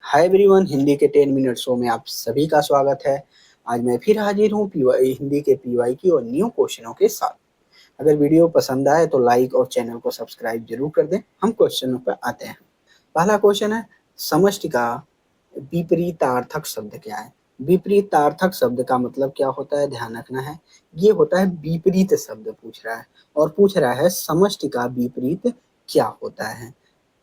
Hi everyone, Hindi के 10 minute show में आप सभी का स्वागत है। आज मैं फिर हाजिर हूँ पीवाई हिंदी के पीवाई की और न्यू क्वेश्चनों के साथ। अगर वीडियो पसंद आए तो लाइक और चैनल को सब्सक्राइब जरूर कर दें। हम क्वेश्चनों पर आते हैं। पहला क्वेश्चन है, समष्टि का विपरीतार्थक शब्द क्या है? विपरीतार्थक शब्द का मतलब क्या होता है, ध्यान रखना है। ये होता है विपरीत शब्द पूछ रहा है और पूछ रहा है समष्टि का विपरीत क्या होता है।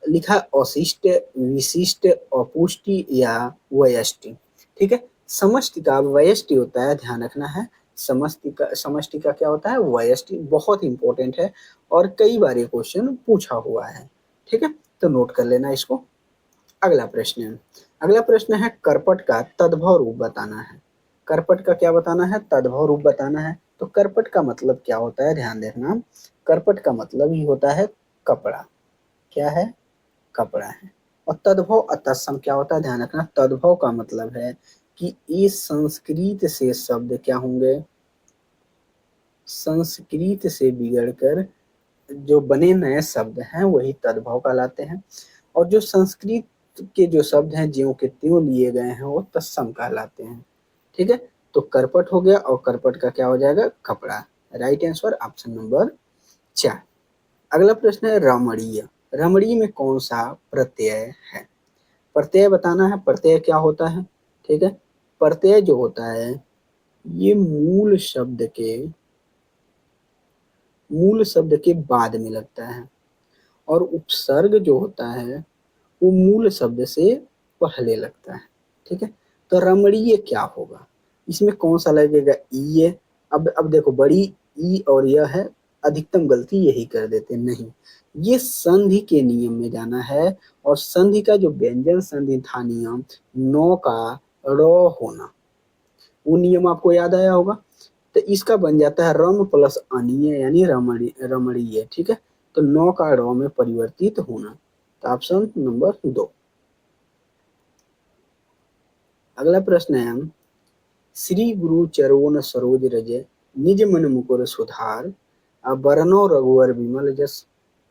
लिखा अशिष्ट, विशिष्ट, अपुष्टि या व्यष्टि। ठीक है, समष्टि का व्यष्टि होता है, ध्यान रखना है। समष्टि का क्या होता है, व्यष्टि। बहुत इंपॉर्टेंट है और कई बार ये क्वेश्चन पूछा हुआ है। ठीक है, तो नोट कर लेना इसको। अगला प्रश्न है करपट का तद्भव रूप बताना है। करपट का क्या बताना है, तद्भव रूप बताना है। तो करपट का मतलब क्या होता है, ध्यान देखना। करपट का मतलब ही होता है कपड़ा। क्या है, कपड़ा है। और तद्भव तत्सम क्या होता है, ध्यान रखना। तद्भव का मतलब है कि इस संस्कृत से शब्द क्या होंगे, संस्कृत से बिगड़कर जो बने नए शब्द हैं वही तद्भव कहलाते हैं। और जो संस्कृत के जो शब्द हैं ज्यों के त्यों लिए गए हैं वो तत्सम कहलाते हैं। ठीक है, तो करपट हो गया और करपट का क्या हो जाएगा, कपड़ा। Right answer option number 4। अगला प्रश्न है रमणीय। रमणीय में कौन सा प्रत्यय है? प्रत्यय बताना है। प्रत्यय क्या होता है? ठीक है, प्रत्यय जो होता है ये मूल शब्द के बाद में लगता है और उपसर्ग जो होता है वो मूल शब्द से पहले लगता है। ठीक है, तो रमणीय क्या होगा, इसमें कौन सा लगेगा, ई है। अब देखो, बड़ी ई और यह है, अधिकतम गलती यही कर देते, नहीं, ये संधि के नियम में जाना है। और संधि का जो व्यंजन संधि था नियम, नो का र होना, वो नियम आपको याद आया होगा। तो इसका बन जाता है रम प्लस अनीय यानी रमणीय। ठीक है, तो नो का र में परिवर्तित होना। तो ऑप्शन नंबर 2। अगला प्रश्न है, श्री गुरु चरोन सरोज रज निज मन मुकुर सुधार बरनो रघुवर विमल जस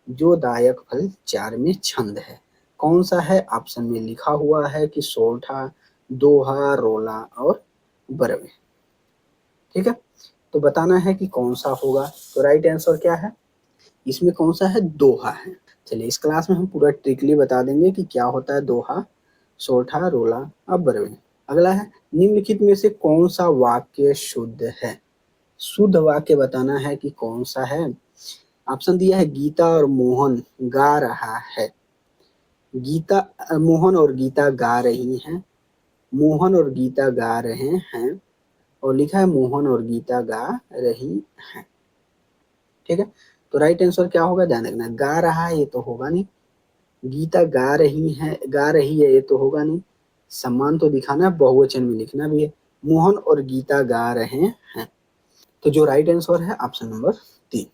जो दायक फल चार में छंद है। कौन सा है? ऑप्शन में लिखा हुआ है कि सोरठा, दोहा, रोला और बरवे। ठीक है, तो बताना है कि कौन सा होगा। तो राइट आंसर क्या है, इसमें कौन सा है, दोहा है। चलिए, इस क्लास में हम पूरा ट्रिकली बता देंगे कि क्या होता है दोहा, सोरठा, रोला और बरवे। अगला है, निम्नलिखित में से कौन सा वाक्य शुद्ध है? शुद्ध वाक्य बताना है कि कौन सा है। ऑप्शन दिया है, गीता और मोहन गा रहा है। मोहन और गीता गा रही हैं, मोहन और गीता गा रहे हैं, और लिखा है मोहन और गीता गा रही हैं। ठीक है, तो राइट आंसर क्या होगा, ध्यान रखना। गा रहा है ये तो होगा नहीं, गीता गा रही है ये तो होगा नहीं, सम्मान तो दिखाना है, बहुवचन में लिखना भी है। मोहन और गीता गा रहे हैं, तो जो राइट आंसर है ऑप्शन नंबर 3।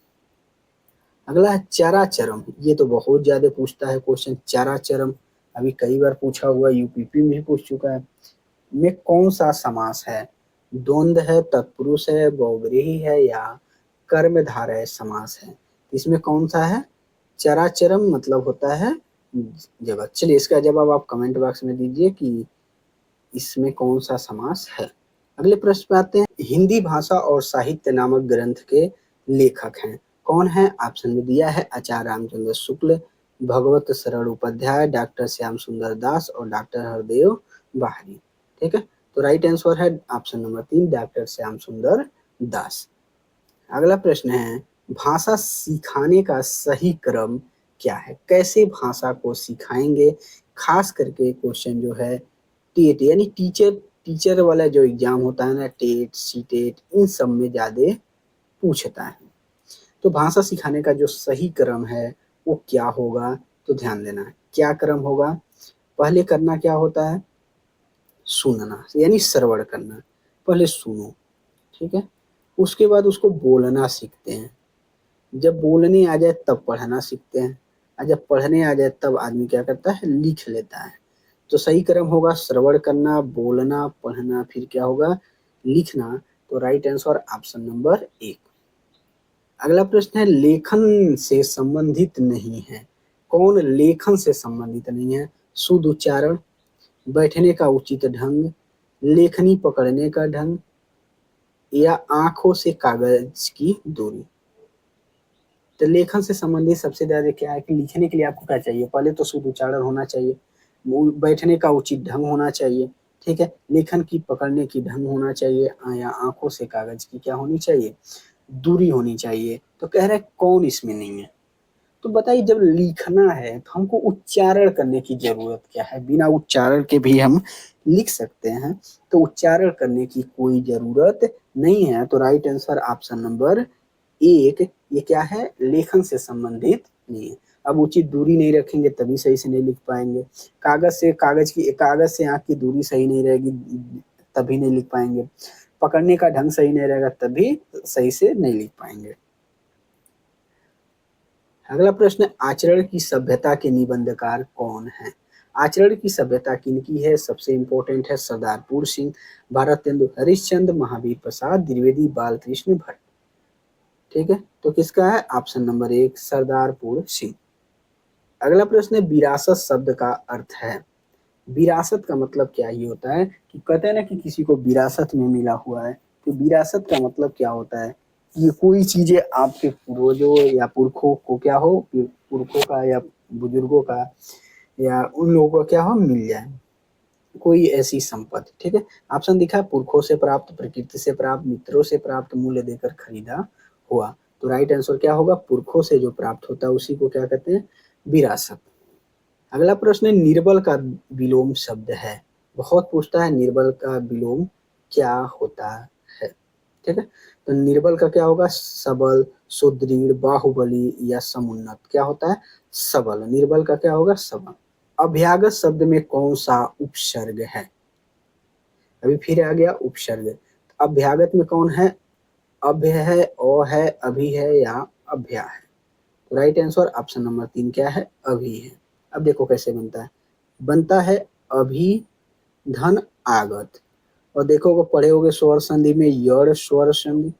अगला है चराचरम। ये तो बहुत ज्यादा पूछता है क्वेश्चन, चराचरम। अभी कई बार पूछा हुआ, यूपीपी में भी पूछ चुका है। में कौन सा समास है? द्वंद्व है, तत्पुरुष है, बहुव्रीहि है या कर्मधारय समास है? इसमें कौन सा है? चराचरम मतलब होता है जगत। चलिए, इसका जवाब आप कमेंट बॉक्स में दीजिए कि इसमें कौन सा समास है। अगले प्रश्न पे आते हैं, हिंदी भाषा और साहित्य नामक ग्रंथ के लेखक हैं, कौन है? ऑप्शन में दिया है आचार्य रामचंद्र शुक्ल, भगवत शरण उपाध्याय, डॉक्टर श्याम सुंदर दास और डॉक्टर हरदेव बाहरी। ठीक है, तो राइट आंसर है ऑप्शन नंबर 3, डॉक्टर श्याम सुंदर दास। अगला प्रश्न है, भाषा सिखाने का सही क्रम क्या है? कैसे भाषा को सिखाएंगे? खास करके क्वेश्चन जो है टेट यानी टीचर वाला जो एग्जाम होता है ना, टेट, सी टेट, इन सब में ज्यादा पूछता है। तो भाषा सिखाने का जो सही क्रम है वो क्या होगा? तो ध्यान देना है, क्या क्रम होगा। पहले करना क्या होता है, सुनना यानी श्रवण करना, पहले सुनो। ठीक है, उसके बाद उसको बोलना सीखते हैं, जब बोलने आ जाए तब पढ़ना सीखते हैं, और जब पढ़ने आ जाए तब आदमी क्या करता है, लिख लेता है। तो सही क्रम होगा श्रवण करना, बोलना, पढ़ना, फिर क्या होगा, लिखना। तो राइट आंसर ऑप्शन नंबर 1। अगला प्रश्न है, लेखन से संबंधित नहीं है, कौन लेखन से संबंधित नहीं है? शुद्ध उच्चारण, बैठने का उचित ढंग, लेखनी पकड़ने का ढंग, या आंखों से कागज की दूरी। तो लेखन से संबंधित सबसे ज्यादा क्या है कि लिखने के लिए आपको क्या चाहिए, पहले तो शुद्ध उच्चारण होना चाहिए, बैठने का उचित ढंग होना चाहिए, ठीक है, लेखन की पकड़ने की ढंग होना चाहिए, या आंखों से कागज की क्या होनी चाहिए, दूरी होनी चाहिए। तो कह रहे कौन इसमें नहीं है। तो बताइए जब लिखना है तो हमको उच्चारण करने की जरूरत क्या है, बिना उच्चारण के भी हम लिख सकते हैं, तो उच्चारण करने की कोई जरूरत नहीं है। तो राइट आंसर ऑप्शन नंबर एक, ये क्या है, लेखन से संबंधित नहीं है। अब उचित दूरी नहीं रखेंगे तभी सही से नहीं लिख पाएंगे, कागज से आंख की दूरी सही नहीं रहेगी तभी नहीं लिख पाएंगे, पकड़ने का ढंग सही नहीं रहेगा तभी सही से नहीं लिख पाएंगे। अगला प्रश्न, आचरण की सभ्यता के निबंधकार कौन है। आचरण की सभ्यता किनकी है, सबसे इंपॉर्टेंट है सरदार पूर सिंह, भारतेंदु हरिश्चंद्र, महावीर प्रसाद द्विवेदी, बालकृष्ण भट्ट। ठीक है, तो किसका है ऑप्शन नंबर एक, सरदार पूर सिंह। अगला प्रश्न है, विरासत शब्द का अर्थ है। विरासत का मतलब क्या ही होता है कि कहते हैं ना कि किसी को विरासत में मिला हुआ है, तो विरासत का मतलब क्या होता है, ये कोई चीजें आपके पूर्वजों या पुरखों को क्या हो, पुरखों का या बुजुर्गों का या उन लोगों का क्या हो मिल जाए, कोई ऐसी संपत्ति। ठीक है, ऑप्शन दिखा है, पुरखों से प्राप्त, प्रकृति से प्राप्त, मित्रों से प्राप्त, मूल्य देकर खरीदा हुआ। तो राइट आंसर क्या होगा, पुरखों से जो प्राप्त होता है उसी को क्या कहते हैं, विरासत। अगला प्रश्न है, निर्बल का विलोम शब्द है। बहुत पूछता है निर्बल का विलोम क्या होता है। ठीक है, तो निर्बल का क्या होगा, सबल, सुदृढ़, बाहुबली या समुन्नत। क्या होता है, सबल। निर्बल का क्या होगा, सबल। अभ्यागत शब्द में कौन सा उपसर्ग है, अभी फिर आ गया उपसर्ग। अभ्यागत में कौन है, अभ्य है, अ है, अभी है या अभ्या है। तो राइट आंसर ऑप्शन नंबर तीन क्या है, अभी है। अब देखो कैसे बनता है, बनता है अभी धन आगत, और देखो पढ़े होगे स्वर संधि में यड़ स्वर संधि,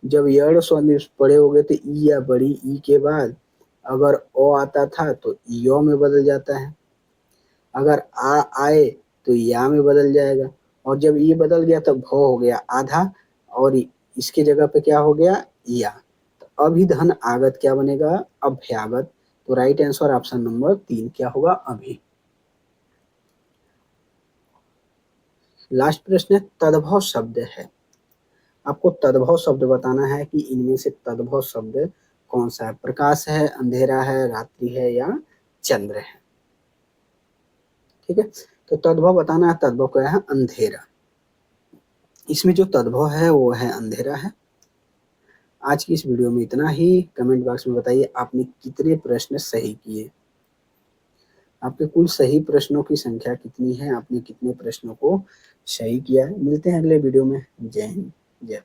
जब यड़ संधि पढ़े होगे तो ई या बड़ी ई के बाद अगर ओ आता था तो यो में बदल जाता है, अगर आ आए तो या में बदल जाएगा, और जब ये बदल गया तो भ हो गया आधा, और इसके जगह पे क्या हो गया, या। तो अभिधन आगत क्या बनेगा, अभ्यागत। तो राइट आंसर ऑप्शन नंबर तीन क्या होगा, अभी। लास्ट प्रश्न है, तद्भव शब्द है। आपको तद्भव शब्द बताना है कि इनमें से तद्भव शब्द कौन सा है, प्रकाश है, अंधेरा है, रात्रि है या चंद्र है। ठीक है, तो तद्भव बताना है, तद्भव क्या है, अंधेरा। इसमें जो तद्भव है वो है अंधेरा है। आज की इस वीडियो में इतना ही। कमेंट बॉक्स में बताइए आपने कितने प्रश्न सही किए, आपके कुल सही प्रश्नों की संख्या कितनी है, आपने कितने प्रश्नों को सही किया है। मिलते हैं अगले वीडियो में। जय हिंद, जय।